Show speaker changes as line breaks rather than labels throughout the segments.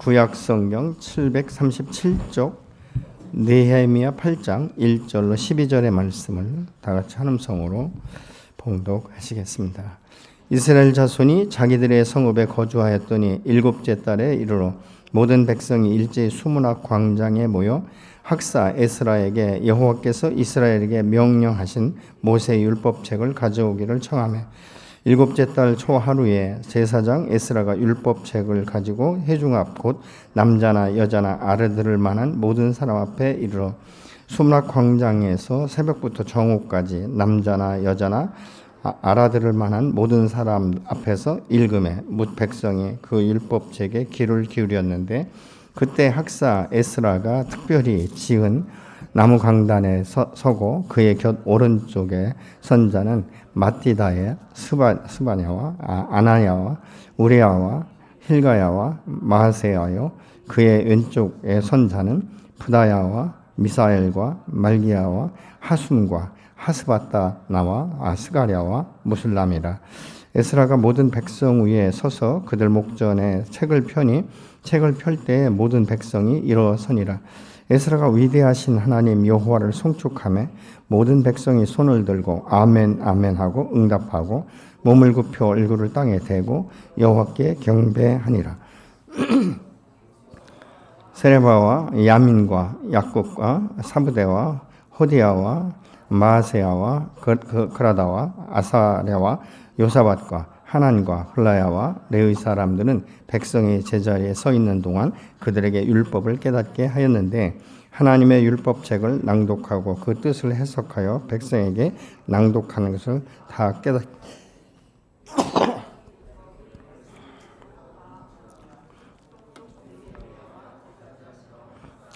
구약성경 737쪽 느헤미야 8장 1절로 12절의 말씀을 다 같이 한음성으로 봉독하시겠습니다. 이스라엘 자손이 자기들의 성읍에 거주하였더니 일곱째 달에 이르러 모든 백성이 일제히 수문학 광장에 모여 학사 에스라에게 여호와께서 이스라엘에게 명령하신 모세의 율법책을 가져오기를 청하매 일곱째 달 초하루에 제사장 에스라가 율법책을 가지고 회중 앞 곧 남자나 여자나 알아들을 만한 모든 사람 앞에 이르러 수문학 광장에서 새벽부터 정오까지 남자나 여자나 알아들을 만한 모든 사람 앞에서 읽음에 뭇 백성이 그 율법책에 귀를 기울였는데 그때 학사 에스라가 특별히 지은 나무 강단에 서고 그의 곁 오른쪽에 선자는 마띠다의 스바냐와 아나야와 우레아와 힐가야와 마하세야요 그의 왼쪽에 선자는 부다야와 미사엘과 말기야와 하숨과 하스바다나와 스가랴와 무슬람이라. 에스라가 모든 백성 위에 서서 그들 목전에 책을 펴니 책을 펼 때에 모든 백성이 일어서니라. 에스라가 위대하신 하나님 여호와를 송축하며 모든 백성이 손을 들고 아멘 아멘 하고 응답하고 몸을 굽혀 얼굴을 땅에 대고 여호와께 경배하니라. 세레바와 야민과 약국과 사부대와 호디야와 마아세야와 그라다와 아사랴와 요사밧과 하난과 훌라야와 레위 사람들은 백성의 제자리에 서 있는 동안 그들에게 율법을 깨닫게 하였는데 하나님의 율법책을 낭독하고 그 뜻을 해석하여 백성에게 낭독하는 것을 다 깨닫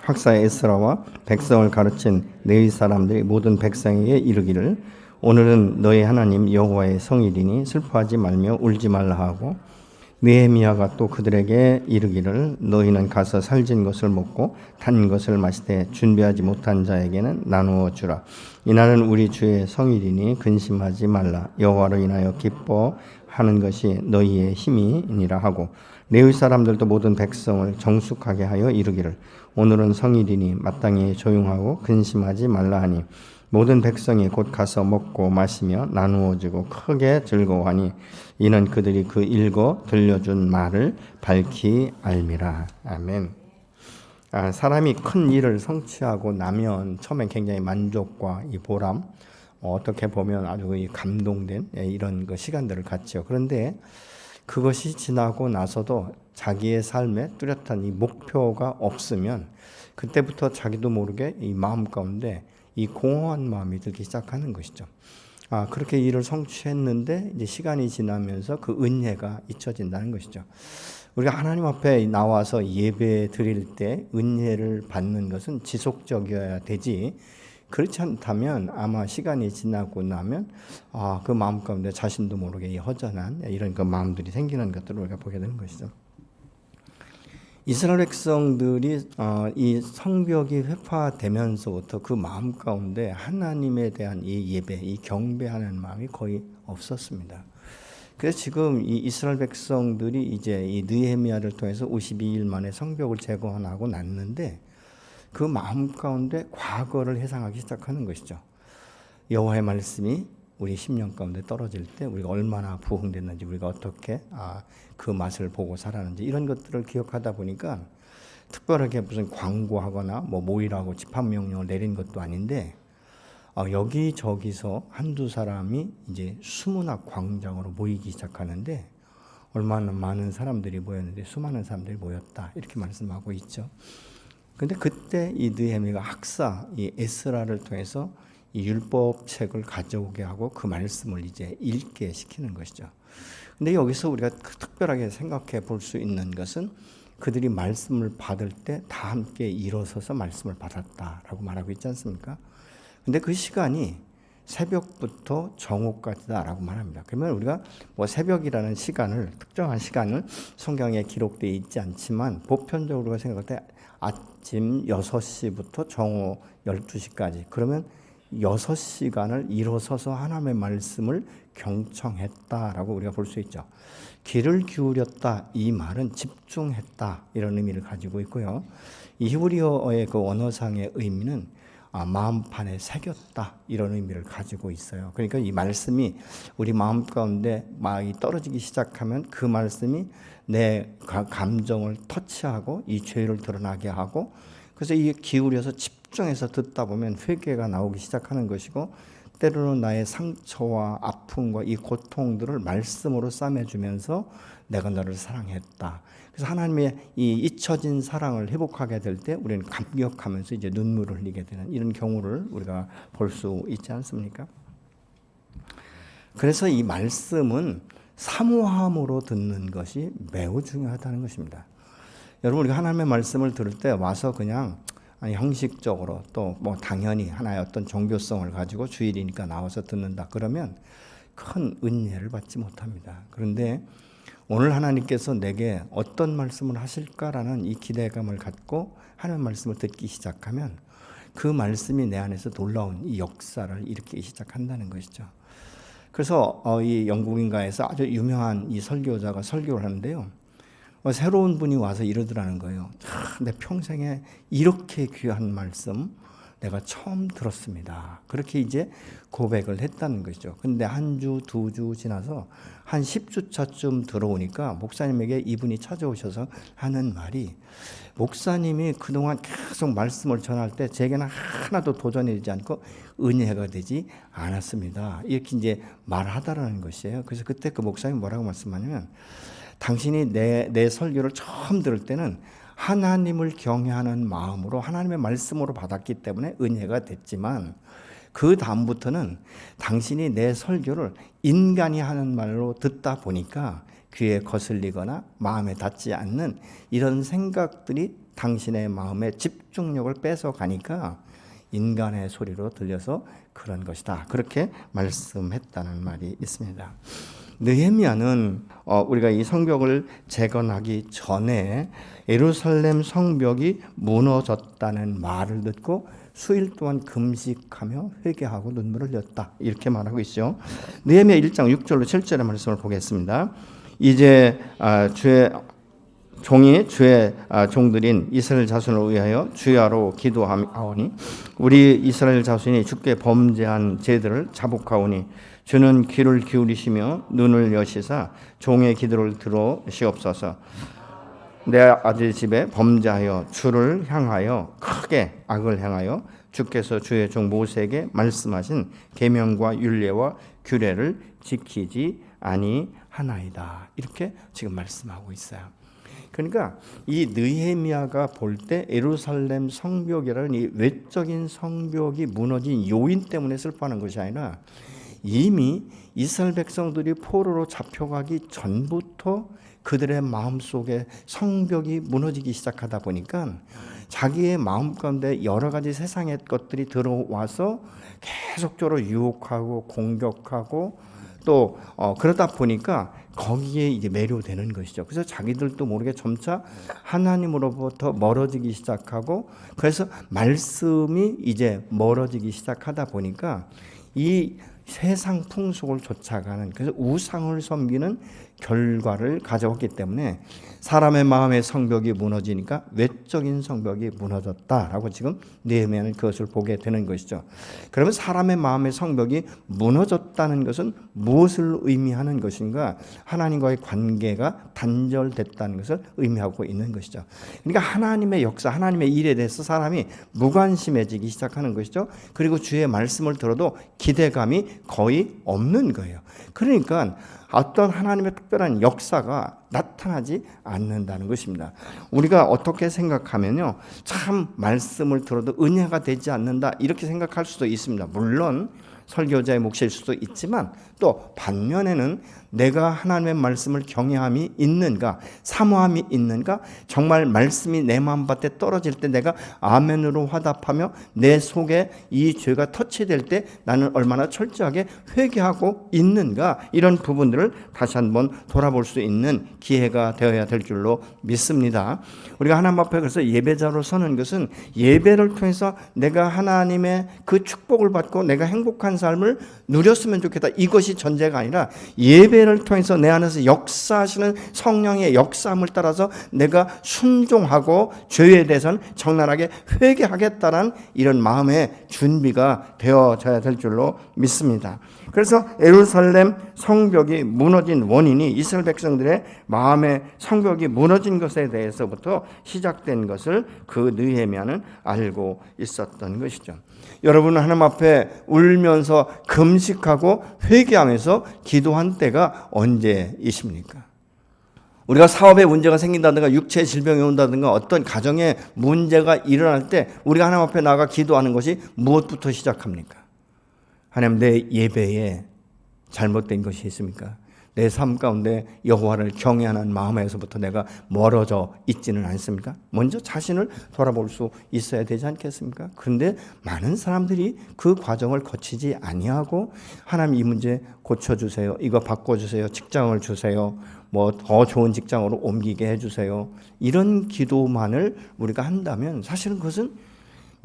학사 에스라와 백성을 가르친 레위 사람들이 모든 백성에게 이르기를 오늘은 너희 하나님 여호와의 성일이니 슬퍼하지 말며 울지 말라 하고 느헤미야가 또 그들에게 이르기를 너희는 가서 살진 것을 먹고 단 것을 마시되 준비하지 못한 자에게는 나누어 주라. 이날은 우리 주의 성일이니 근심하지 말라. 여호와로 인하여 기뻐하는 것이 너희의 힘이니라 하고 레위 사람들도 모든 백성을 정숙하게 하여 이르기를 오늘은 성일이니 마땅히 조용하고 근심하지 말라 하니 모든 백성이 곧 가서 먹고 마시며 나누어 주고 크게 즐거워하니 이는 그들이 그 읽어 들려준 말을 밝히 알미라. 아멘. 사람이 큰 일을 성취하고 나면 처음엔 굉장히 만족과 이 보람, 어떻게 보면 아주 감동된 이런 그 시간들을 갖죠. 그런데 그것이 지나고 나서도 자기의 삶에 뚜렷한 이 목표가 없으면 그때부터 자기도 모르게 이 마음 가운데 이 공허한 마음이 들기 시작하는 것이죠. 그렇게 일을 성취했는데 이제 시간이 지나면서 그 은혜가 잊혀진다는 것이죠. 우리가 하나님 앞에 나와서 예배 드릴 때 은혜를 받는 것은 지속적이어야 되지. 그렇지 않다면 아마 시간이 지나고 나면 그 마음 가운데 자신도 모르게 이 허전한 이런 그 마음들이 생기는 것들을 우리가 보게 되는 것이죠. 이스라엘 백성들이 이 성벽이 회파되면서부터 그 마음 가운데 하나님에 대한 이 예배, 이 경배하는 마음이 거의 없었습니다. 그래서 지금 이 이스라엘 백성들이 이제 이 느헤미야를 통해서 52일 만에 성벽을 재건하고 났는데 그 마음 가운데 과거를 회상하기 시작하는 것이죠. 여호와의 말씀이 우리 심령 가운데 떨어질 때 우리가 얼마나 부흥됐는지 우리가 어떻게 그 맛을 보고 살았는지 이런 것들을 기억하다 보니까 특별하게 무슨 광고하거나 모이라고 집합명령을 내린 것도 아닌데 여기저기서 한두 사람이 이제 수문학 광장으로 모이기 시작하는데 얼마나 많은 사람들이 모였는데 수많은 사람들이 모였다 이렇게 말씀하고 있죠. 근데 그때 이 느헤미야가 학사 이 에스라를 통해서 이 율법책을 가져오게 하고 그 말씀을 이제 읽게 시키는 것이죠. 근데 여기서 우리가 특별하게 생각해 볼 수 있는 것은 그들이 말씀을 받을 때 다 함께 일어서서 말씀을 받았다라고 말하고 있지 않습니까? 근데 그 시간이 새벽부터 정오까지다라고 말합니다. 그러면 우리가 새벽이라는 시간을 특정한 시간을 성경에 기록되어 있지 않지만 보편적으로 생각할 때 아침 6시부터 정오 12시까지 그러면 6시간을 일어서서 하나님의 말씀을 경청했다라고 우리가 볼 수 있죠. 귀를 기울였다, 이 말은 집중했다, 이런 의미를 가지고 있고요. 이 히브리어의 그 언어상의 의미는 마음판에 새겼다, 이런 의미를 가지고 있어요. 그러니까 이 말씀이 우리 마음 가운데 막이 떨어지기 시작하면 그 말씀이 내 감정을 터치하고 이 죄를 드러나게 하고, 그래서 이 기울여서 집중해서 듣다 보면 회개가 나오기 시작하는 것이고, 때로는 나의 상처와 아픔과 이 고통들을 말씀으로 싸매주면서 내가 너를 사랑했다. 그래서 하나님의 이 잊혀진 사랑을 회복하게 될 때 우리는 감격하면서 이제 눈물을 흘리게 되는 이런 경우를 우리가 볼 수 있지 않습니까? 그래서 이 말씀은 사모함으로 듣는 것이 매우 중요하다는 것입니다. 여러분, 우리가 하나님의 말씀을 들을 때 와서 그냥 형식적으로 또 뭐 당연히 하나의 어떤 종교성을 가지고 주일이니까 나와서 듣는다 그러면 큰 은혜를 받지 못합니다. 그런데 오늘 하나님께서 내게 어떤 말씀을 하실까라는 이 기대감을 갖고 하나님의 말씀을 듣기 시작하면 그 말씀이 내 안에서 놀라운 이 역사를 일으키기 시작한다는 것이죠. 그래서 이 영국인가에서 아주 유명한 이 설교자가 설교를 하는데요. 새로운 분이 와서 이러더라는 거예요. 내 평생에 이렇게 귀한 말씀 내가 처음 들었습니다. 그렇게 이제 고백을 했다는 것이죠. 근데 한 주, 2주 지나서 한 10주차쯤 들어오니까 목사님에게 이분이 찾아오셔서 하는 말이, 목사님이 그동안 계속 말씀을 전할 때 제게는 하나도 도전이 되지 않고 은혜가 되지 않았습니다. 이렇게 이제 말하다라는 것이에요. 그래서 그때 그 목사님이 뭐라고 말씀하냐면, 당신이 내 설교를 처음 들을 때는 하나님을 경외하는 마음으로 하나님의 말씀으로 받았기 때문에 은혜가 됐지만, 그 다음부터는 당신이 내 설교를 인간이 하는 말로 듣다 보니까 귀에 거슬리거나 마음에 닿지 않는 이런 생각들이 당신의 마음의 집중력을 뺏어가니까 인간의 소리로 들려서 그런 것이다. 그렇게 말씀했다는 말이 있습니다. 느헤미야는 우리가 이 성벽을 재건하기 전에 예루살렘 성벽이 무너졌다는 말을 듣고 수일 동안 금식하며 회개하고 눈물을 흘렸다, 이렇게 말하고 있죠. 느헤미야 1장 6절로 7절의 말씀을 보겠습니다. 이제 주의 종들인 이스라엘 자손을 위하여 주야로 기도하오니 우리 이스라엘 자손이 주께 범죄한 죄들을 자복하오니 주는 귀를 기울이시며 눈을 여시사 종의 기도를 들으시옵소서. 내 아들 집에 범죄하여 주를 향하여 크게 악을 행하여 주께서 주의 종 모세에게 말씀하신 계명과 율례와 규례를 지키지 아니하나이다. 이렇게 지금 말씀하고 있어요. 그러니까 이 느헤미야가 볼 때 예루살렘 성벽이라는 이 외적인 성벽이 무너진 요인 때문에 슬퍼하는 것이 아니라 이미 이스라엘 백성들이 포로로 잡혀가기 전부터 그들의 마음속에 성벽이 무너지기 시작하다 보니까 자기의 마음 가운데 여러 가지 세상의 것들이 들어와서 계속적으로 유혹하고 공격하고 또 그러다 보니까 거기에 이제 매료되는 것이죠. 그래서 자기들도 모르게 점차 하나님으로부터 멀어지기 시작하고, 그래서 말씀이 이제 멀어지기 시작하다 보니까 이 세상 풍속을 쫓아가는, 그래서 우상을 섬기는 결과를 가져왔기 때문에 사람의 마음의 성벽이 무너지니까 외적인 성벽이 무너졌다라고 지금 느헤미야는 그것을 보게 되는 것이죠. 그러면 사람의 마음의 성벽이 무너졌다는 것은 무엇을 의미하는 것인가? 하나님과의 관계가 단절됐다는 것을 의미하고 있는 것이죠. 그러니까 하나님의 역사, 하나님의 일에 대해서 사람이 무관심해지기 시작하는 것이죠. 그리고 주의 말씀을 들어도 기대감이 거의 없는 거예요. 그러니까 어떤 하나님의 특별한 역사가 나타나지 않는다는 것입니다. 우리가 어떻게 생각하면요, 참 말씀을 들어도 은혜가 되지 않는다, 이렇게 생각할 수도 있습니다. 물론 설교자의 몫일 수도 있지만 또 반면에는 내가 하나님의 말씀을 경외함이 있는가, 사모함이 있는가, 정말 말씀이 내 마음밭에 떨어질 때 내가 아멘으로 화답하며 내 속에 이 죄가 터치될 때 나는 얼마나 철저하게 회개하고 있는가, 이런 부분들을 다시 한번 돌아볼 수 있는 기회가 되어야 될 줄로 믿습니다. 우리가 하나님 앞에 그래서 예배자로 서는 것은 예배를 통해서 내가 하나님의 그 축복을 받고 내가 행복한 삶을 누렸으면 좋겠다, 이것이 전제가 아니라 예배를 통해서 내 안에서 역사하시는 성령의 역사함을 따라서 내가 순종하고 죄에 대해서는 적나라하게 회개하겠다는 이런 마음의 준비가 되어져야 될 줄로 믿습니다. 그래서 예루살렘 성벽이 무너진 원인이 이스라엘 백성들의 마음의 성벽이 무너진 것에 대해서부터 시작된 것을 그 느헤미야는 알고 있었던 것이죠. 여러분은 하나님 앞에 울면서 금식하고 회개하면서 기도한 때가 언제이십니까? 우리가 사업에 문제가 생긴다든가 육체 질병이 온다든가 어떤 가정에 문제가 일어날 때 우리가 하나님 앞에 나가 기도하는 것이 무엇부터 시작합니까? 하나님, 내 예배에 잘못된 것이 있습니까? 내 삶 가운데 여호와를 경외하는 마음에서부터 내가 멀어져 있지는 않습니까? 먼저 자신을 돌아볼 수 있어야 되지 않겠습니까? 그런데 많은 사람들이 그 과정을 거치지 아니하고 하나님, 이 문제 고쳐주세요, 이거 바꿔주세요, 직장을 주세요, 뭐 더 좋은 직장으로 옮기게 해주세요, 이런 기도만을 우리가 한다면 사실은 그것은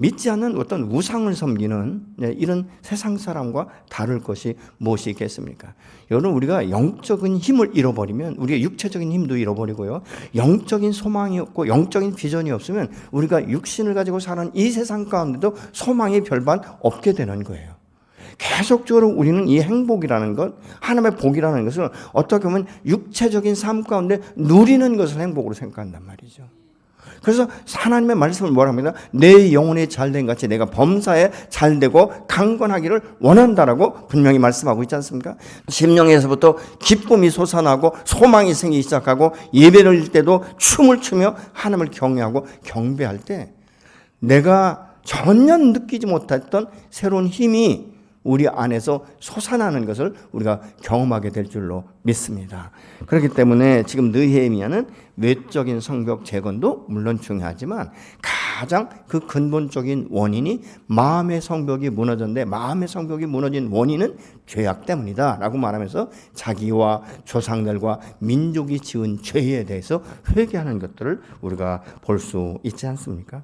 믿지 않는 어떤 우상을 섬기는 이런 세상 사람과 다를 것이 무엇이 있겠습니까? 여러분, 우리가 영적인 힘을 잃어버리면 우리가 육체적인 힘도 잃어버리고요, 영적인 소망이 없고 영적인 비전이 없으면 우리가 육신을 가지고 사는 이 세상 가운데도 소망이 별반 없게 되는 거예요. 계속적으로 우리는 이 행복이라는 것, 하나님의 복이라는 것을 어떻게 보면 육체적인 삶 가운데 누리는 것을 행복으로 생각한단 말이죠. 그래서 하나님의 말씀을 뭐라 합니다? 내 영혼이 잘된 같이 내가 범사에 잘되고 강건하기를 원한다라고 분명히 말씀하고 있지 않습니까? 심령에서부터 기쁨이 솟아나고 소망이 생기기 시작하고 예배를 드릴 때도 춤을 추며 하나님을 경외하고 경배할 때 내가 전혀 느끼지 못했던 새로운 힘이 우리 안에서 솟아나는 것을 우리가 경험하게 될 줄로 믿습니다. 그렇기 때문에 지금 느헤미야는 외적인 성벽 재건도 물론 중요하지만 가장 그 근본적인 원인이 마음의 성벽이 무너졌는데, 마음의 성벽이 무너진 원인은 죄악 때문이다 라고 말하면서 자기와 조상들과 민족이 지은 죄에 대해서 회개하는 것들을 우리가 볼 수 있지 않습니까?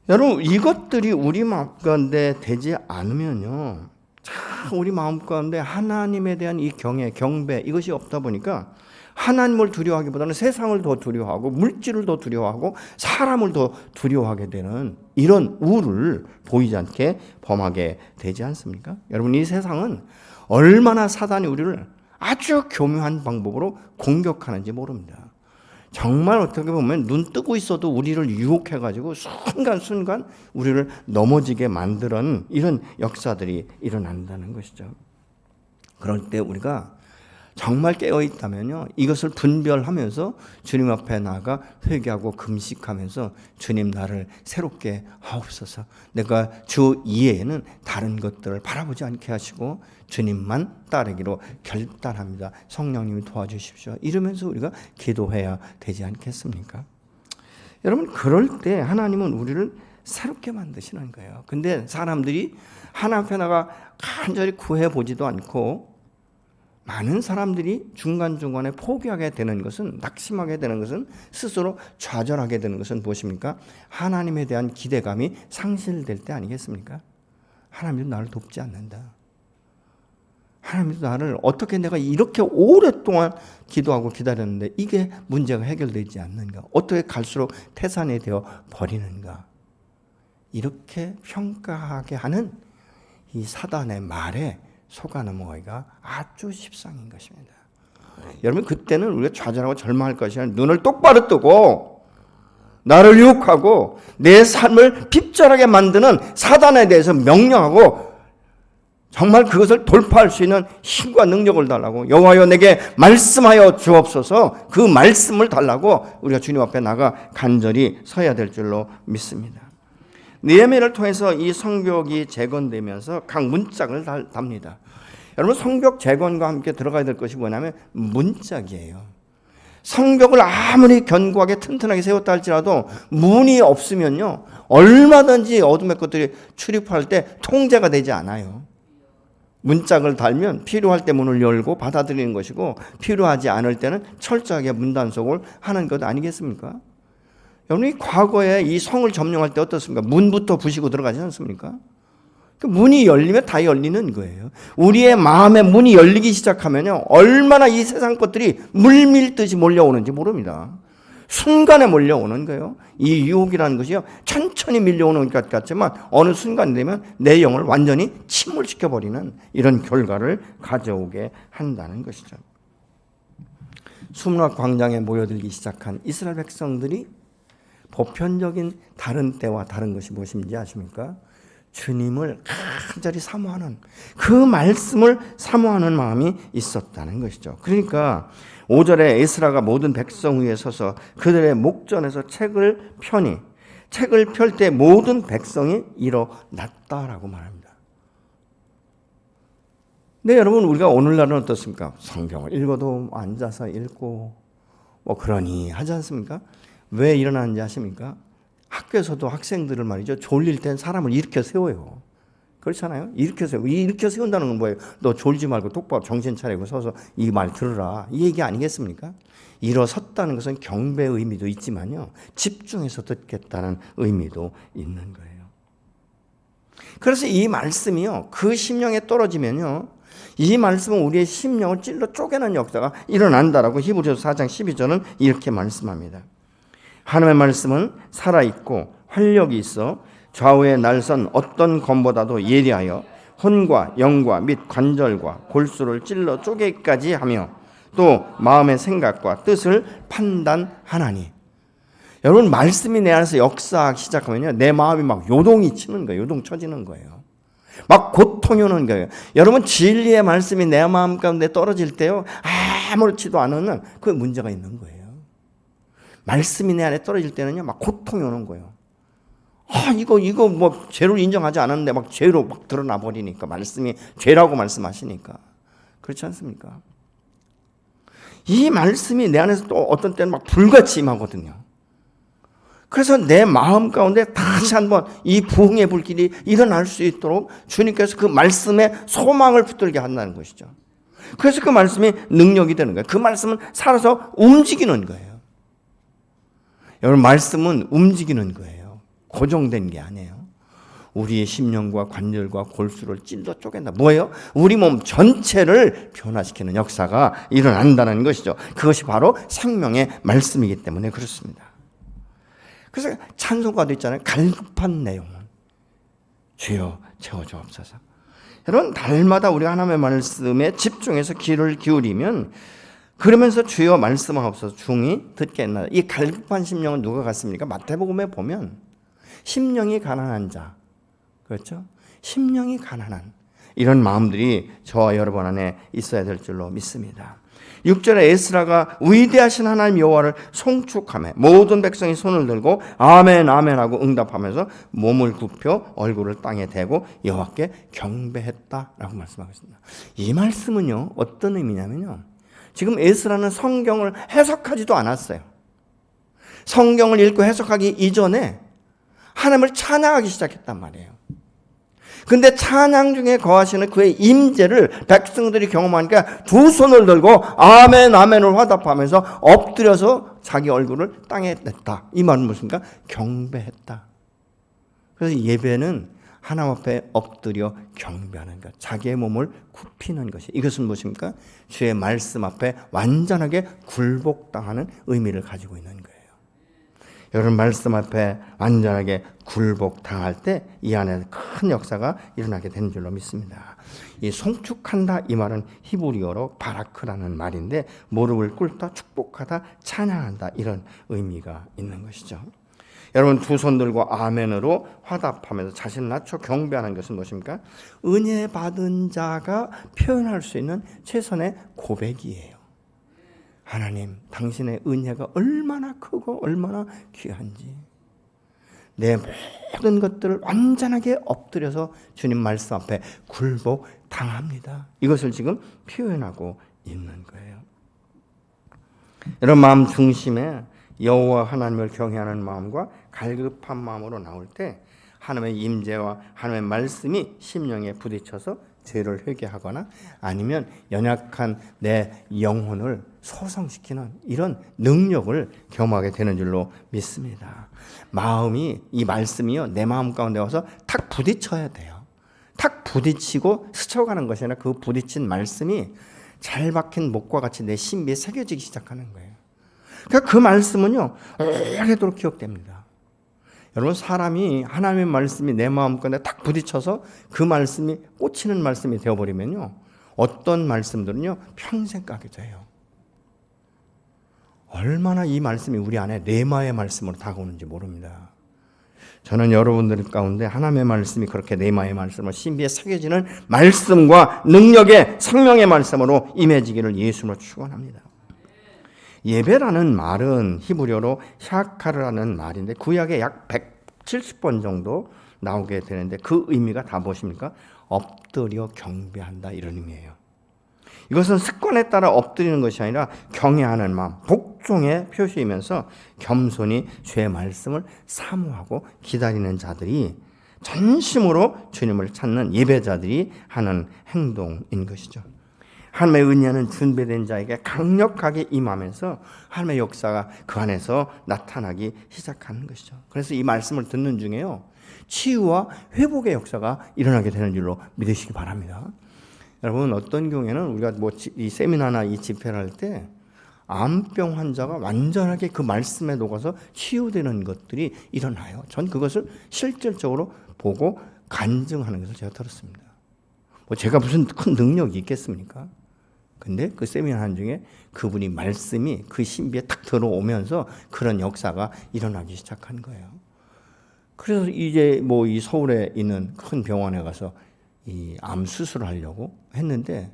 여러분, 이것들이 우리 마음 가운데 되지 않으면요, 참 우리 마음 가운데 하나님에 대한 이 경외, 경배, 이것이 없다 보니까 하나님을 두려워하기보다는 세상을 더 두려워하고 물질을 더 두려워하고 사람을 더 두려워하게 되는 이런 우를 보이지 않게 범하게 되지 않습니까? 여러분, 이 세상은 얼마나 사단이 우리를 아주 교묘한 방법으로 공격하는지 모릅니다. 정말 어떻게 보면 눈 뜨고 있어도 우리를 유혹해가지고 순간순간 우리를 넘어지게 만드는 이런 역사들이 일어난다는 것이죠. 그럴 때 우리가 정말 깨어있다면요, 이것을 분별하면서 주님 앞에 나아가 회개하고 금식하면서 주님, 나를 새롭게 하옵소서, 내가 주 이외에는 다른 것들을 바라보지 않게 하시고 주님만 따르기로 결단합니다, 성령님이 도와주십시오, 이러면서 우리가 기도해야 되지 않겠습니까? 여러분, 그럴 때 하나님은 우리를 새롭게 만드시는 거예요. 근데 사람들이 하나님 앞에 나가 간절히 구해보지도 않고 많은 사람들이 중간중간에 포기하게 되는 것은, 낙심하게 되는 것은, 스스로 좌절하게 되는 것은 무엇입니까? 하나님에 대한 기대감이 상실될 때 아니겠습니까? 하나님도 나를 돕지 않는다, 하나님도 나를 어떻게, 내가 이렇게 오랫동안 기도하고 기다렸는데 이게 문제가 해결되지 않는가, 어떻게 갈수록 태산이 되어 버리는가, 이렇게 평가하게 하는 이 사단의 말에 속아 넘어가기가 아주 십상인 것입니다. 여러분, 그때는 우리가 좌절하고 절망할 것이 아니라 눈을 똑바로 뜨고 나를 유혹하고 내 삶을 핍절하게 만드는 사단에 대해서 명령하고 정말 그것을 돌파할 수 있는 힘과 능력을 달라고, 여호와여 내게 말씀하여 주옵소서, 그 말씀을 달라고 우리가 주님 앞에 나가 간절히 서야 될 줄로 믿습니다. 느헤미야를 통해서 이 성벽이 재건되면서 각 문짝을 답니다. 여러분 성벽 재건과 함께 들어가야 될 것이 뭐냐면 문짝이에요. 성벽을 아무리 견고하게 튼튼하게 세웠다 할지라도 문이 없으면요 얼마든지 어둠의 것들이 출입할 때 통제가 되지 않아요. 문짝을 달면 필요할 때 문을 열고 받아들이는 것이고 필요하지 않을 때는 철저하게 문단속을 하는 것 아니겠습니까? 여러분이 과거에 이 성을 점령할 때 어떻습니까? 문부터 부시고 들어가지 않습니까? 그 문이 열리면 다 열리는 거예요. 우리의 마음의 문이 열리기 시작하면요 얼마나 이 세상 것들이 물밀듯이 몰려오는지 모릅니다. 순간에 몰려오는 거예요. 이 유혹이라는 것이요 천천히 밀려오는 것 같지만 어느 순간 되면 내 영을 완전히 침몰시켜버리는 이런 결과를 가져오게 한다는 것이죠. 수문학 광장에 모여들기 시작한 이스라엘 백성들이 보편적인 다른 때와 다른 것이 무엇인지 아십니까? 주님을 간절히 사모하는 그 말씀을 사모하는 마음이 있었다는 것이죠. 그러니까 5절에 에스라가 모든 백성 위에 서서 그들의 목전에서 책을 펴니 책을 펼 때 모든 백성이 일어났다라고 말합니다. 네, 여러분 우리가 오늘날은 어떻습니까? 성경을 읽어도 앉아서 읽고 뭐 그러니 하지 않습니까? 왜 일어나는지 아십니까? 학교에서도 학생들을 말이죠. 졸릴 땐 사람을 일으켜 세워요. 그렇잖아요. 일으켜 세워. 일으켜 세운다는 건 뭐예요? 너 졸지 말고 똑바로 정신 차리고 서서 이 말 들으라. 이 얘기 아니겠습니까? 일어섰다는 것은 경배의 의미도 있지만요. 집중해서 듣겠다는 의미도 있는 거예요. 그래서 이 말씀이요. 그 심령에 떨어지면요. 이 말씀은 우리의 심령을 찔러 쪼개는 역사가 일어난다라고 히브리서 4장 12절은 이렇게 말씀합니다. 하나님의 말씀은 살아있고 활력이 있어 좌우에 날선 어떤 검보다도 예리하여 혼과 영과 및 관절과 골수를 찔러 쪼개기까지 하며 또 마음의 생각과 뜻을 판단하나니. 여러분 말씀이 내 안에서 역사하기 시작하면요 내 마음이 막 요동이 치는 거예요. 요동 쳐지는 거예요. 막 고통이 오는 거예요. 여러분 진리의 말씀이 내 마음 가운데 떨어질 때요 아무렇지도 않은 그 문제가 있는 거예요. 말씀이 내 안에 떨어질 때는요, 막 고통이 오는 거예요. 이거 뭐 죄를 인정하지 않았는데 막 죄로 막 드러나 버리니까 말씀이 죄라고 말씀하시니까 그렇지 않습니까? 이 말씀이 내 안에서 또 어떤 때는 막 불같이 임하거든요. 그래서 내 마음 가운데 다시 한번 이 부흥의 불길이 일어날 수 있도록 주님께서 그 말씀에 소망을 붙들게 한다는 것이죠. 그래서 그 말씀이 능력이 되는 거예요. 그 말씀은 살아서 움직이는 거예요. 여러분 말씀은 움직이는 거예요. 고정된 게 아니에요. 우리의 심령과 관절과 골수를 찔러 쪼갠다. 뭐예요? 우리 몸 전체를 변화시키는 역사가 일어난다는 것이죠. 그것이 바로 생명의 말씀이기 때문에 그렇습니다. 그래서 찬송가도 있잖아요. 갈급한 내용은 주여 채워주옵소서. 여러분 달마다 우리가 하나님의 말씀에 집중해서 귀를 기울이면 그러면서 주여 말씀하옵소서 중이 듣겠나. 이 갈급한 심령은 누가 같습니까? 마태복음에 보면 심령이 가난한 자, 그렇죠? 심령이 가난한 이런 마음들이 저와 여러분 안에 있어야 될 줄로 믿습니다. 6절에 에스라가 위대하신 하나님 여호와를 송축하며 모든 백성이 손을 들고 아멘 아멘 하고 응답하면서 몸을 굽혀 얼굴을 땅에 대고 여호와께 경배했다라고 말씀하고 있습니다. 이 말씀은요 어떤 의미냐면요, 지금 에스라는 성경을 해석하지도 않았어요. 성경을 읽고 해석하기 이전에 하나님을 찬양하기 시작했단 말이에요. 근데 찬양 중에 거하시는 그의 임재를 백성들이 경험하니까 두 손을 들고 아멘 아멘을 화답하면서 엎드려서 자기 얼굴을 땅에 냈다. 이 말은 무엇입니까? 경배했다. 그래서 예배는 하나님 앞에 엎드려 경배하는 것, 자기의 몸을 굽히는 것이, 이것은 무엇입니까? 주의 말씀 앞에 완전하게 굴복당하는 의미를 가지고 있는 거예요. 여러분 말씀 앞에 완전하게 굴복당할 때 이 안에 큰 역사가 일어나게 되는 줄로 믿습니다. 이 송축한다 이 말은 히브리어로 바라크라는 말인데 무릎을 꿇다, 축복하다, 찬양한다 이런 의미가 있는 것이죠. 여러분 두 손 들고 아멘으로 화답하면서 자신을 낮춰 경배하는 것은 무엇입니까? 은혜 받은 자가 표현할 수 있는 최선의 고백이에요. 하나님, 당신의 은혜가 얼마나 크고 얼마나 귀한지, 내 모든 것들을 완전하게 엎드려서 주님 말씀 앞에 굴복당합니다. 이것을 지금 표현하고 있는 거예요. 이런 마음 중심에 여호와 하나님을 경외하는 마음과 갈급한 마음으로 나올 때 하나님의 임재와 하나님의 말씀이 심령에 부딪혀서 죄를 회개하거나 아니면 연약한 내 영혼을 소성시키는 이런 능력을 경험하게 되는 줄로 믿습니다. 마음이, 이 말씀이요, 내 마음 가운데 와서 탁 부딪혀야 돼요. 탁 부딪히고 스쳐가는 것이 아니라 그 부딪힌 말씀이 잘 박힌 목과 같이 내 신비에 새겨지기 시작하는 거예요. 그러니까 그 말씀은요, 오래도록 기억됩니다. 여러분, 사람이 하나님의 말씀이 내 마음 가운데 탁 부딪혀서 그 말씀이 꽂히는 말씀이 되어버리면요, 어떤 말씀들은요 평생 가게 돼요. 얼마나 이 말씀이 우리 안에 레마의 말씀으로 다가오는지 모릅니다. 저는 여러분들 가운데 하나님의 말씀이 그렇게 레마의 말씀으로 신비에 새겨지는 말씀과 능력의 생명의 말씀으로 임해지기를 예수로 축원합니다. 예배라는 말은 히브리어로 샤카르라는 말인데 구약에 약 170번 정도 나오게 되는데 그 의미가 다 무엇입니까? 엎드려 경배한다, 이런 의미예요. 이것은 습관에 따라 엎드리는 것이 아니라 경외하는 마음, 복종의 표시이면서 겸손히 주의 말씀을 사모하고 기다리는 자들이 전심으로 주님을 찾는 예배자들이 하는 행동인 것이죠. 하나님의 은혜는 준비된 자에게 강력하게 임하면서 하나님의 역사가 그 안에서 나타나기 시작하는 것이죠. 그래서 이 말씀을 듣는 중에요, 치유와 회복의 역사가 일어나게 되는 줄로 믿으시기 바랍니다. 여러분, 어떤 경우에는 우리가 이 세미나나 이 집회를 할 때 암병 환자가 완전하게 그 말씀에 녹아서 치유되는 것들이 일어나요. 전 그것을 실질적으로 보고 간증하는 것을 제가 들었습니다. 제가 무슨 큰 능력이 있겠습니까? 근데 그 세미나 중에 그분이 말씀이 그 신비에 딱 들어오면서 그런 역사가 일어나기 시작한 거예요. 그래서 이제 이 서울에 있는 큰 병원에 가서 이 암 수술을 하려고 했는데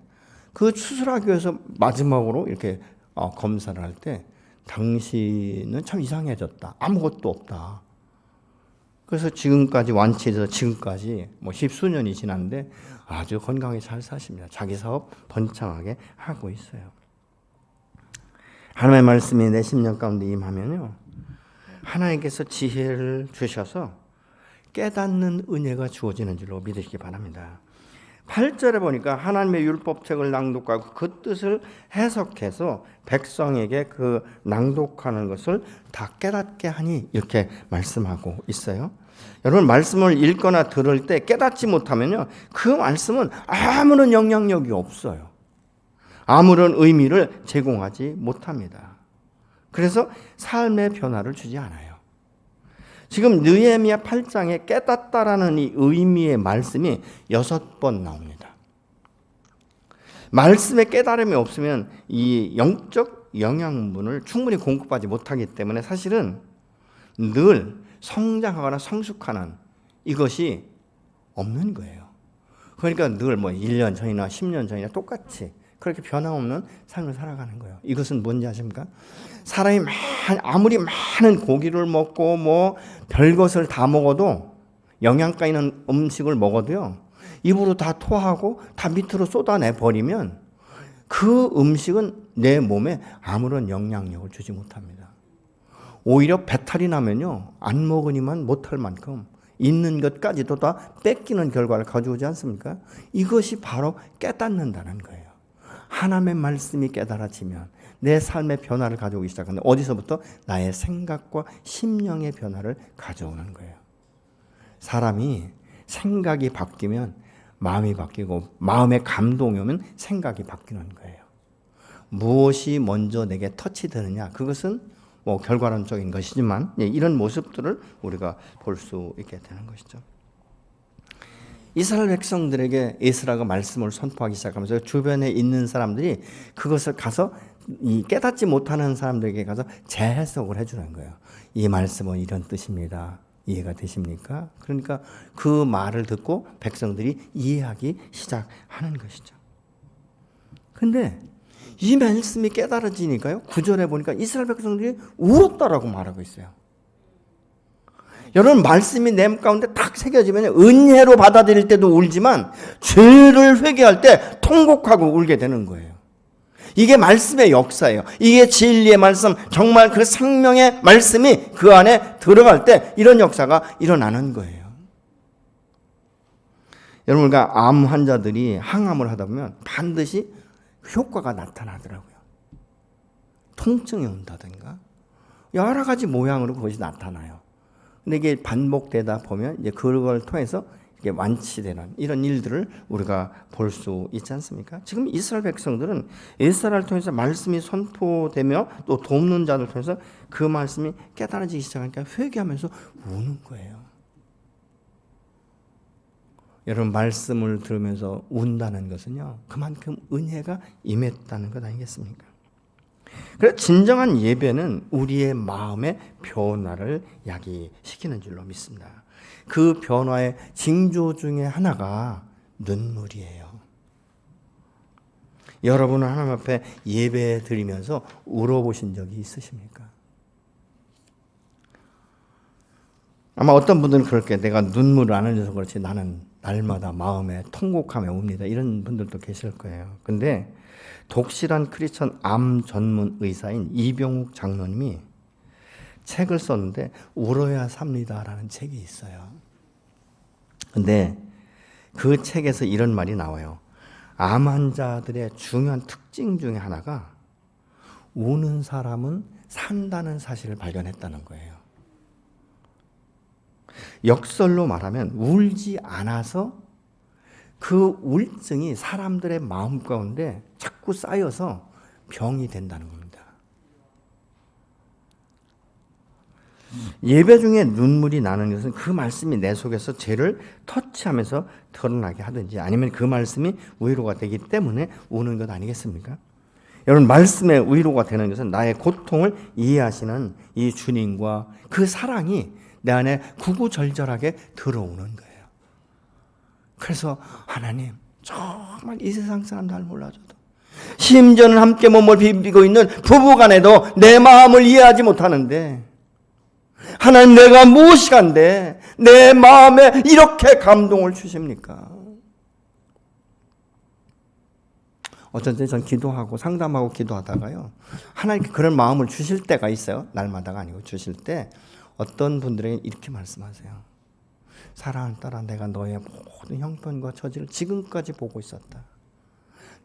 그 수술하기 위해서 마지막으로 이렇게 검사를 할 때 당신은 참 이상해졌다. 아무것도 없다. 그래서 지금까지 완치해서 지금까지 10수년이 지났는데 아주 건강하게 잘 사십니다. 자기 사업 번창하게 하고 있어요. 하나님의 말씀이 내 심령 가운데 임하면요, 하나님께서 지혜를 주셔서 깨닫는 은혜가 주어지는 줄로 믿으시기 바랍니다. 8절에 보니까 하나님의 율법책을 낭독하고 그 뜻을 해석해서 백성에게 그 낭독하는 것을 다 깨닫게 하니, 이렇게 말씀하고 있어요. 여러분, 말씀을 읽거나 들을 때 깨닫지 못하면요, 그 말씀은 아무런 영향력이 없어요. 아무런 의미를 제공하지 못합니다. 그래서 삶의 변화를 주지 않아요. 지금 느헤미야 8장에 깨닫다라는 이 의미의 말씀이 6번 나옵니다. 말씀에 깨달음이 없으면 이 영적 영양분을 충분히 공급하지 못하기 때문에 사실은 늘 성장하거나 성숙하는 이것이 없는 거예요. 그러니까 늘 1년 전이나 10년 전이나 똑같이 그렇게 변함없는 삶을 살아가는 거예요. 이것은 뭔지 아십니까? 사람이 아무리 많은 고기를 먹고 별것을 다 먹어도, 영양가 있는 음식을 먹어도요, 입으로 다 토하고 다 밑으로 쏟아내 버리면 그 음식은 내 몸에 아무런 영향력을 주지 못합니다. 오히려 배탈이 나면요, 안 먹으니만 못할 만큼 있는 것까지도 다 뺏기는 결과를 가져오지 않습니까? 이것이 바로 깨닫는다는 거예요. 하나님의 말씀이 깨달아지면 내 삶의 변화를 가져오기 시작하는데, 어디서부터? 나의 생각과 심령의 변화를 가져오는 거예요. 사람이 생각이 바뀌면 마음이 바뀌고, 마음의 감동이 오면 생각이 바뀌는 거예요. 무엇이 먼저 내게 터치되느냐, 그것은 결과론적인 것이지만 이런 모습들을 우리가 볼 수 있게 되는 것이죠. 이스라엘 백성들에게 에스라가 말씀을 선포하기 시작하면서 주변에 있는 사람들이 그것을 가서 이 깨닫지 못하는 사람들에게 가서 재해석을 해주는 거예요. 이 말씀은 이런 뜻입니다. 이해가 되십니까? 그러니까 그 말을 듣고 백성들이 이해하기 시작하는 것이죠. 근데 이 말씀이 깨달아지니까요, 9절에 보니까 이스라엘 백성들이 울었다라고 말하고 있어요. 여러분 말씀이 내 가운데 딱 새겨지면 은혜로 받아들일 때도 울지만 죄를 회개할 때 통곡하고 울게 되는 거예요. 이게 말씀의 역사예요. 이게 진리의 말씀, 정말 그 생명의 말씀이 그 안에 들어갈 때 이런 역사가 일어나는 거예요. 여러분과 암 환자들이 항암을 하다 보면 반드시 효과가 나타나더라고요. 통증이 온다든가 여러 가지 모양으로 그것이 나타나요. 근데 이게 반복되다 보면 이제 그걸 통해서 이게 완치되는 이런 일들을 우리가 볼 수 있지 않습니까? 지금 이스라엘 백성들은 이스라엘을 통해서 말씀이 선포되며 또 돕는 자들 통해서 그 말씀이 깨달아지기 시작하니까 회개하면서 우는 거예요. 여러분 말씀을 들으면서 운다는 것은요 그만큼 은혜가 임했다는 것 아니겠습니까? 그래서 진정한 예배는 우리의 마음의 변화를 야기시키는 줄로 믿습니다. 그 변화의 징조 중에 하나가 눈물이에요. 여러분은 하나님 앞에 예배 드리면서 울어보신 적이 있으십니까? 아마 어떤 분들은 그렇게 내가 눈물을 안 흘려서 그렇지 나는 날마다 마음에 통곡하며 웁니다. 이런 분들도 계실 거예요. 근데 독실한 크리스천 암 전문 의사인 이병욱 장로님이 책을 썼는데 울어야 삽니다라는 책이 있어요. 근데 그 책에서 이런 말이 나와요. 암 환자들의 중요한 특징 중에 하나가 우는 사람은 산다는 사실을 발견했다는 거예요. 역설로 말하면 울지 않아서 그 우울증이 사람들의 마음 가운데 자꾸 쌓여서 병이 된다는 겁니다. 예배 중에 눈물이 나는 것은 그 말씀이 내 속에서 죄를 터치하면서 드러나게 하든지 아니면 그 말씀이 위로가 되기 때문에 우는 것 아니겠습니까? 여러분 말씀의 위로가 되는 것은 나의 고통을 이해하시는 이 주님과 그 사랑이 내 안에 구구절절하게 들어오는 거예요. 그래서 하나님 정말 이 세상 사람 잘 몰라줘도 심지어는 함께 몸을 비비고 있는 부부간에도 내 마음을 이해하지 못하는데 하나님 내가 무엇이 간데 내 마음에 이렇게 감동을 주십니까? 어쩐 때 전 기도하고 상담하고 기도하다가요 하나님께 그런 마음을 주실 때가 있어요. 날마다가 아니고 주실 때 어떤 분들에게 이렇게 말씀하세요. 사랑하는 딸아 내가 너의 모든 형편과 처지를 지금까지 보고 있었다.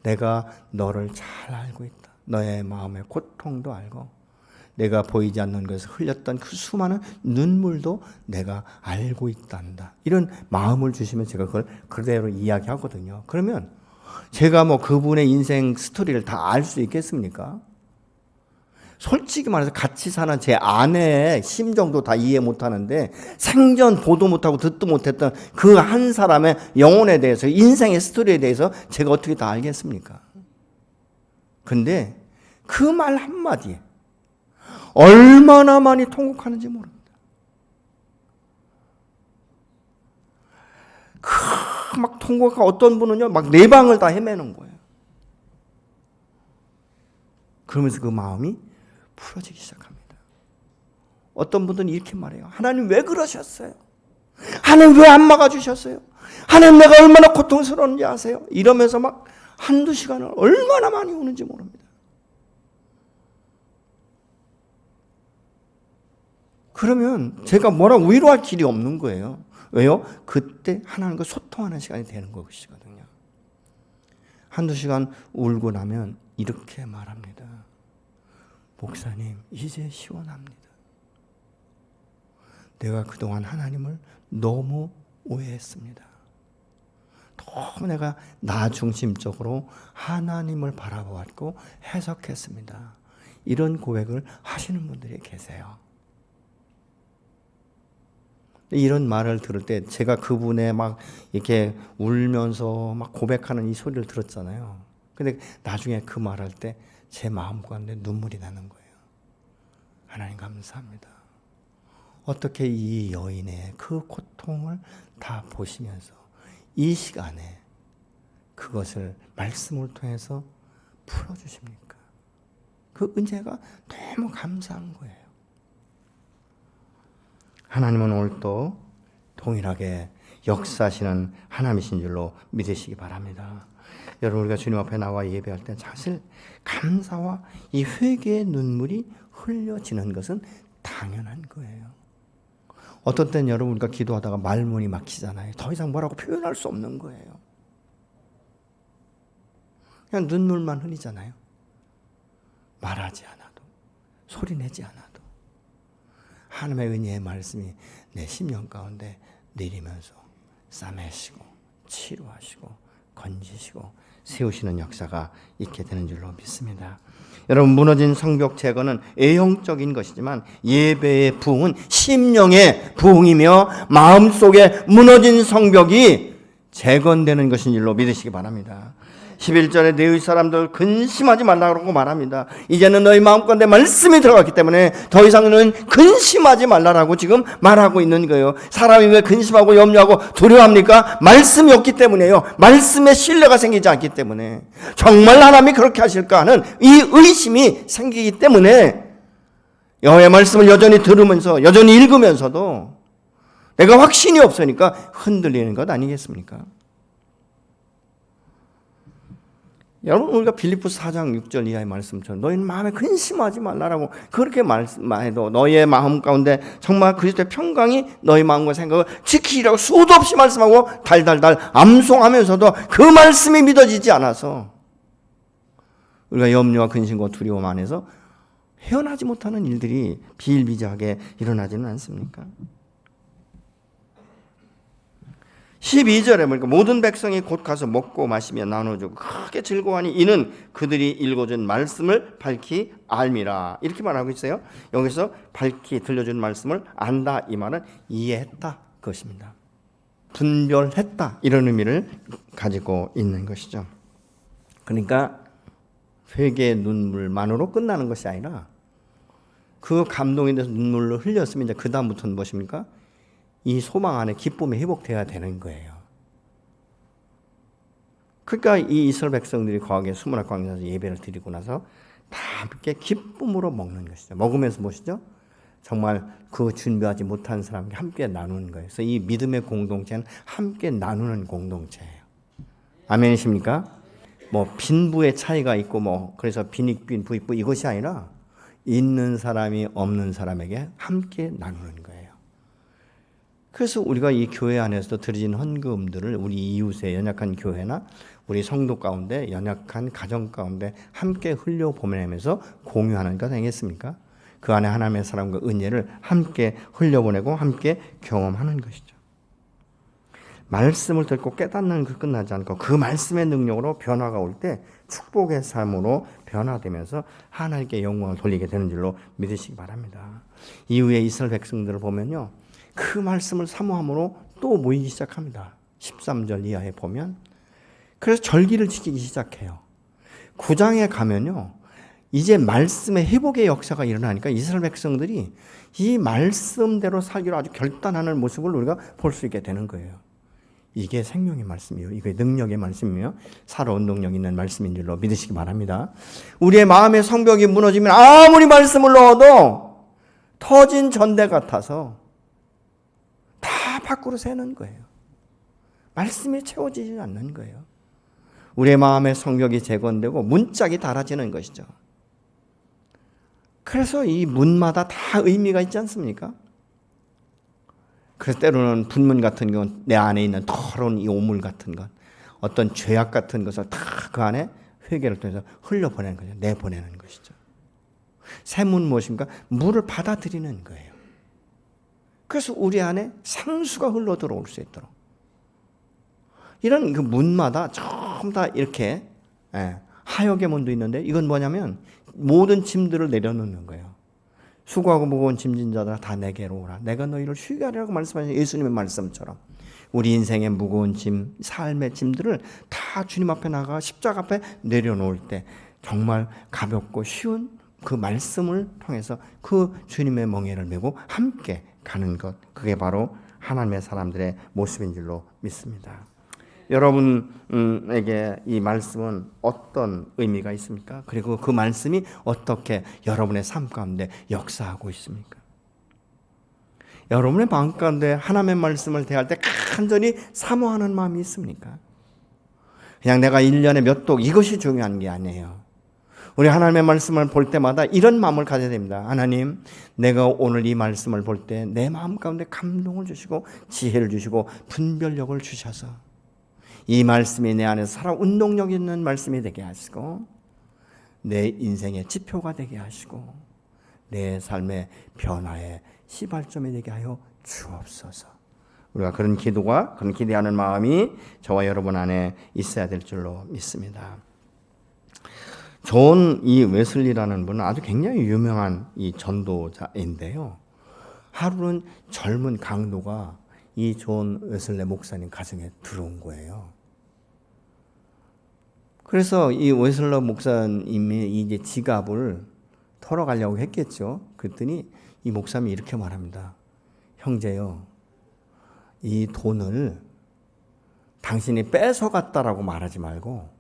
내가 너를 잘 알고 있다. 너의 마음의 고통도 알고 내가 보이지 않는 것을 흘렸던 그 수많은 눈물도 내가 알고 있단다. 이런 마음을 주시면 제가 그걸 그대로 이야기하거든요. 그러면 제가 뭐 그분의 인생 스토리를 다 알 수 있겠습니까? 솔직히 말해서 같이 사는 제 아내의 심정도 다 이해 못하는데 생전 보도 못하고 듣도 못했던 그 한 사람의 영혼에 대해서 인생의 스토리에 대해서 제가 어떻게 다 알겠습니까? 근데 그 말 한마디에 얼마나 많이 통곡하는지 모릅니다. 막 통곡하고 어떤 분은요 막 내 방을 다 헤매는 거예요. 그러면서 그 마음이 풀어지기 시작합니다. 어떤 분들은 이렇게 말해요. 하나님 왜 그러셨어요? 하나님 왜 안 막아주셨어요? 하나님 내가 얼마나 고통스러운지 아세요? 이러면서 막 한두 시간을 얼마나 많이 우는지 모릅니다. 그러면 제가 뭐라고 위로할 길이 없는 거예요. 왜요? 그때 하나님과 소통하는 시간이 되는 것이거든요. 한두 시간 울고 나면 이렇게 말합니다. 목사님, 이제 시원합니다. 내가 그동안 하나님을 너무 오해했습니다. 너무 내가 나 중심적으로 하나님을 바라보았고 해석했습니다. 이런 고백을 하시는 분들이 계세요. 이런 말을 들을 때 제가 그분의 막 이렇게 울면서 막 고백하는 이 소리를 들었잖아요. 근데 나중에 그 말할 때 제 마음 가운데 눈물이 나는 거예요. 하나님 감사합니다. 어떻게 이 여인의 그 고통을 다 보시면서 이 시간에 그것을 말씀을 통해서 풀어주십니까? 그 은혜가 너무 감사한 거예요. 하나님은 오늘도 동일하게 역사하시는 하나님이신 줄로 믿으시기 바랍니다. 여러분, 우리가 주님 앞에 나와 예배할 때 사실 감사와 이 회개의 눈물이 흘려지는 것은 당연한 거예요. 어떤 때는 여러분, 우리가 기도하다가 말문이 막히잖아요. 더 이상 뭐라고 표현할 수 없는 거예요. 그냥 눈물만 흘리잖아요. 말하지 않아도, 소리 내지 않아도 하나님의 은혜의 말씀이 내 심령 가운데 내리면서 싸매시고 치료하시고 건지시고 세우시는 역사가 있게 되는 줄로 믿습니다. 여러분, 무너진 성벽 제거는 애형적인 것이지만 예배의 부흥은 심령의 부흥이며 마음속에 무너진 성벽이 재건되는 것인 줄로 믿으시기 바랍니다. 11절에 너희 사람들 근심하지 말라고 말합니다. 이제는 너희 마음 가운데 말씀이 들어갔기 때문에 더 이상은 근심하지 말라라고 지금 말하고 있는 거예요. 사람이 왜 근심하고 염려하고 두려워합니까? 말씀이 없기 때문에요. 말씀에 신뢰가 생기지 않기 때문에, 정말 하나님이 그렇게 하실까 하는 이 의심이 생기기 때문에 여호와의 말씀을 여전히 들으면서 여전히 읽으면서도 내가 확신이 없으니까 흔들리는 것 아니겠습니까? 여러분, 우리가 빌립보서 4장 6절 이하의 말씀처럼 너희는 마음에 근심하지 말라라고 그렇게 말씀해도 너희의 마음 가운데 정말 그리스도의 평강이 너희 마음과 생각을 지키라고 수도 없이 말씀하고 달달달 암송하면서도 그 말씀이 믿어지지 않아서 우리가 염려와 근심과 두려움 안에서 헤어나지 못하는 일들이 비일비재하게 일어나지는 않습니까? 12절에 보니까 모든 백성이 곧 가서 먹고 마시며 나눠주고 크게 즐거워하니 이는 그들이 읽어준 말씀을 밝히 알미라, 이렇게 말하고 있어요. 여기서 밝히 들려준 말씀을 안다, 이 말은 이해했다 그것입니다. 분별했다, 이런 의미를 가지고 있는 것이죠. 그러니까 회개의 눈물만으로 끝나는 것이 아니라 그 감동에 대해서 눈물을 흘렸으면 이제 그 다음부터는 무엇입니까? 이 소망 안에 기쁨이 회복돼야 되는 거예요. 그러니까 이 이스라엘 백성들이 거하게 수문학 광야에서 예배를 드리고 나서 다 함께 기쁨으로 먹는 것이죠. 먹으면서 무엇이죠? 정말 그 준비하지 못한 사람과 함께 나누는 거예요. 그래서 이 믿음의 공동체는 함께 나누는 공동체예요. 아멘이십니까? 뭐 빈부의 차이가 있고 그래서 빈익빈 부익부 이것이 아니라 있는 사람이 없는 사람에게 함께 나누는 거예요. 그래서 우리가 이 교회 안에서도 드려진 헌금들을 우리 이웃의 연약한 교회나 우리 성도 가운데 연약한 가정 가운데 함께 흘려보내면서 공유하는 것 아니겠습니까? 그 안에 하나님의 사랑과 은혜를 함께 흘려보내고 함께 경험하는 것이죠. 말씀을 듣고 깨닫는 그 끝나지 않고 그 말씀의 능력으로 변화가 올 때 축복의 삶으로 변화되면서 하나님께 영광을 돌리게 되는 줄로 믿으시기 바랍니다. 이후에 이스라엘 백성들을 보면요, 그 말씀을 사모함으로 또 모이기 시작합니다. 13절 이하에 보면 그래서 절기를 지키기 시작해요. 9장에 가면요, 이제 말씀의 회복의 역사가 일어나니까 이스라엘 백성들이 이 말씀대로 살기로 아주 결단하는 모습을 우리가 볼 수 있게 되는 거예요. 이게 생명의 말씀이요, 이게 능력의 말씀이며 살아온 능력 있는 말씀인 줄로 믿으시기 바랍니다. 우리의 마음의 성벽이 무너지면 아무리 말씀을 넣어도 터진 전대 같아서 다 밖으로 새는 거예요. 말씀이 채워지지 않는 거예요. 우리의 마음의 성벽이 재건되고 문짝이 달아지는 것이죠. 그래서 이 문마다 다 의미가 있지 않습니까? 그래서 때로는 분문 같은 건 내 안에 있는 더러운 이 오물 같은 것, 어떤 죄악 같은 것을 다 그 안에 회개를 통해서 흘려보내는 거죠. 내보내는 것이죠. 샘은 무엇입니까? 물을 받아들이는 거예요. 그래서 우리 안에 상수가 흘러 들어올 수 있도록 이런 그 문마다 전부 다 이렇게 하역의 문도 있는데 이건 뭐냐면 모든 짐들을 내려놓는 거예요. 수고하고 무거운 짐진 자들아 다 내게로 오라. 내가 너희를 쉬게 하리라고 말씀하신 예수님의 말씀처럼 우리 인생의 무거운 짐, 삶의 짐들을 다 주님 앞에 나가 십자가 앞에 내려놓을 때 정말 가볍고 쉬운 그 말씀을 통해서 그 주님의 멍에를 메고 함께 가는 것, 그게 바로 하나님의 사람들의 모습인 줄로 믿습니다. 여러분에게 이 말씀은 어떤 의미가 있습니까? 그리고 그 말씀이 어떻게 여러분의 삶 가운데 역사하고 있습니까? 여러분의 마음 가운데 하나님의 말씀을 대할 때 간절히 사모하는 마음이 있습니까? 그냥 내가 1년에 몇 독 이것이 중요한 게 아니에요. 우리 하나님의 말씀을 볼 때마다 이런 마음을 가져야 됩니다. 하나님, 내가 오늘 이 말씀을 볼 때 내 마음 가운데 감동을 주시고 지혜를 주시고 분별력을 주셔서 이 말씀이 내 안에서 살아 운동력 있는 말씀이 되게 하시고 내 인생의 지표가 되게 하시고 내 삶의 변화의 시발점이 되게 하여 주옵소서. 우리가 그런 기도가, 그런 기대하는 마음이 저와 여러분 안에 있어야 될 줄로 믿습니다. 존 이 웨슬리라는 분은 아주 굉장히 유명한 이 전도자인데요. 하루는 젊은 강도가 이 존 웨슬리 목사님 가정에 들어온 거예요. 그래서 이 웨슬리 목사님이 이제 지갑을 털어가려고 했겠죠. 그랬더니 이 목사님이 이렇게 말합니다. 형제요, 이 돈을 당신이 뺏어갔다라고 말하지 말고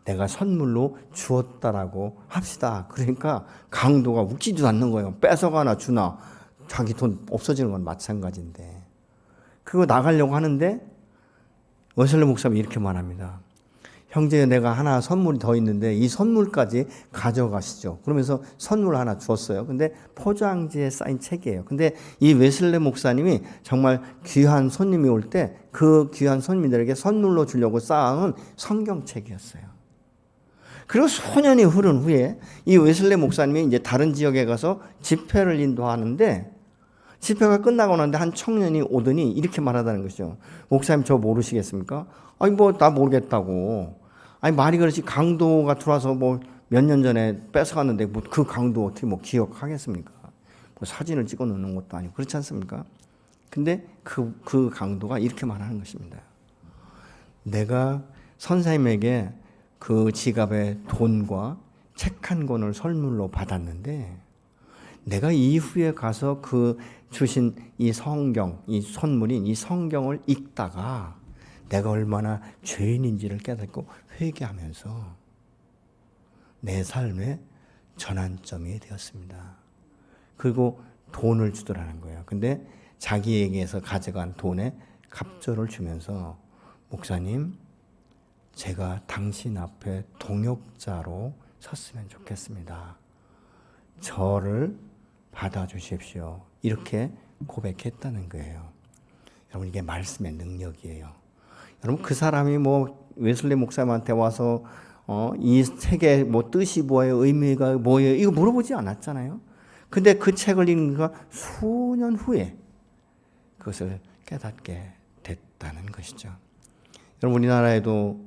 내가 선물로 주었다라고 합시다. 그러니까 강도가 웃기지도 않는 거예요. 뺏어가나 주나 자기 돈 없어지는 건 마찬가지인데. 그거 나가려고 하는데 웨슬리 목사님이 이렇게 말합니다. 형제, 내가 하나 선물이 더 있는데 이 선물까지 가져가시죠. 그러면서 선물 하나 주었어요. 근데 포장지에 쌓인 책이에요. 근데 이 웨슬리 목사님이 정말 귀한 손님이 올 때 그 귀한 손님들에게 선물로 주려고 쌓아놓은 성경책이었어요. 그리고 수년이 흐른 후에 이 웨슬리 목사님이 이제 다른 지역에 가서 집회를 인도하는데 집회가 끝나고 나는데 한 청년이 오더니 이렇게 말하다는 것이죠. 목사님, 저 모르시겠습니까? 아니 뭐 나 모르겠다고. 아니 말이 그렇지, 강도가 들어와서 뭐 몇 년 전에 뺏어갔는데 뭐 그 강도 어떻게 뭐 기억하겠습니까? 뭐 사진을 찍어 놓는 것도 아니고 그렇지 않습니까? 근데 그 강도가 이렇게 말하는 것입니다. 내가 선생님에게 그 지갑에 돈과 책 한 권을 선물로 받았는데 내가 이후에 가서 그 주신 이 성경, 이 선물인 이 성경을 읽다가 내가 얼마나 죄인인지를 깨닫고 회개하면서 내 삶의 전환점이 되었습니다. 그리고 돈을 주더라는 거예요. 근데 자기에게서 가져간 돈에 갑절을 주면서 목사님, 제가 당신 앞에 동역자로 섰으면 좋겠습니다. 저를 받아주십시오. 이렇게 고백했다는 거예요. 여러분, 이게 말씀의 능력이에요. 여러분, 그 사람이 뭐 웨슬리 목사님한테 와서 이 책의 뭐 뜻이 뭐예요, 의미가 뭐예요, 이거 물어보지 않았잖아요. 근데 그 책을 읽는가 수년 후에 그것을 깨닫게 됐다는 것이죠. 여러분, 우리나라에도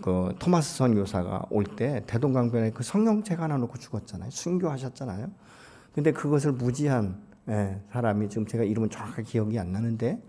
그 토마스 선교사가 올 때 대동강변에 그 성경책 하나 놓고 죽었잖아요. 순교하셨잖아요. 근데 그것을 무지한 사람이, 지금 제가 이름은 정확하게 기억이 안 나는데,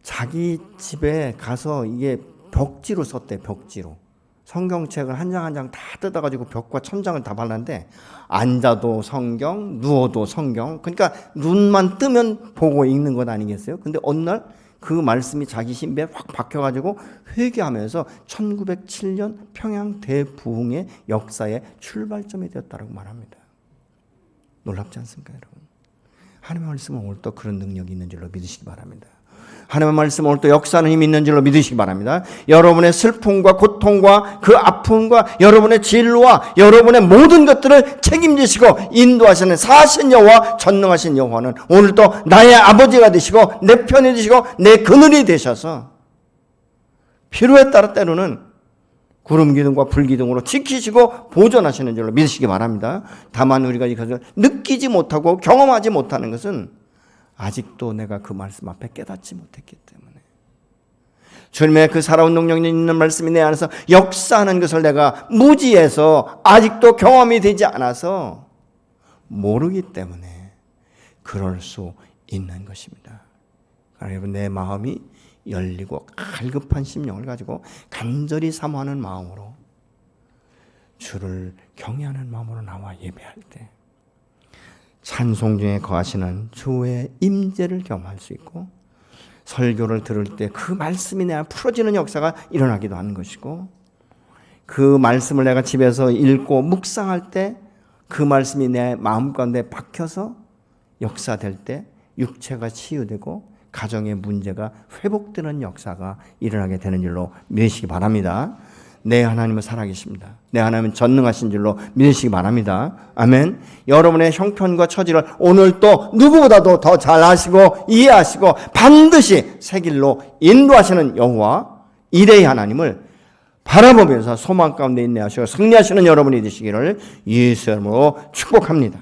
자기 집에 가서 이게 벽지로 썼대. 벽지로 성경책을 한 장 한 장 다 뜯어가지고 벽과 천장을 다 발랐는데 앉아도 성경, 누워도 성경. 그러니까 눈만 뜨면 보고 읽는 것 아니겠어요? 근데 어느 날 그 말씀이 자기 신비에 확 박혀가지고 회개하면서 1907년 평양 대부흥의 역사의 출발점이 되었다고 말합니다. 놀랍지 않습니까, 여러분? 하나님의 말씀은 오늘 또 그런 능력이 있는 줄로 믿으시기 바랍니다. 하나님의 말씀 오늘 또 역사하는 힘이 있는 줄로 믿으시기 바랍니다. 여러분의 슬픔과 고통과 그 아픔과 여러분의 진로와 여러분의 모든 것들을 책임지시고 인도하시는 사신 여호와, 전능하신 여호와는 오늘 또 나의 아버지가 되시고 내 편이 되시고 내 그늘이 되셔서 필요에 따라 때로는 구름 기둥과 불 기둥으로 지키시고 보존하시는 줄로 믿으시기 바랍니다. 다만 우리가 이것을 느끼지 못하고 경험하지 못하는 것은 아직도 내가 그 말씀 앞에 깨닫지 못했기 때문에, 주님의 그 살아온 능력이 있는 말씀이 내 안에서 역사하는 것을 내가 무지해서 아직도 경험이 되지 않아서 모르기 때문에 그럴 수 있는 것입니다. 여러분, 내 마음이 열리고 갈급한 심령을 가지고 간절히 사모하는 마음으로, 주를 경외하는 마음으로 나와 예배할 때 찬송 중에 거하시는 주의 임재를 경험할 수 있고, 설교를 들을 때 그 말씀이 내 안에 풀어지는 역사가 일어나기도 하는 것이고, 그 말씀을 내가 집에서 읽고 묵상할 때 그 말씀이 내 마음 가운데 박혀서 역사될 때 육체가 치유되고 가정의 문제가 회복되는 역사가 일어나게 되는 줄로 믿으시기 바랍니다. 내 하나님은 살아계십니다. 내 하나님은 전능하신 줄로 믿으시기 바랍니다. 아멘. 여러분의 형편과 처지를 오늘 또 누구보다도 더 잘 아시고 이해하시고 반드시 새 길로 인도하시는 여호와 이레의 하나님을 바라보면서 소망 가운데 인내하시고 승리하시는 여러분이 되시기를 예수 이름으로 축복합니다.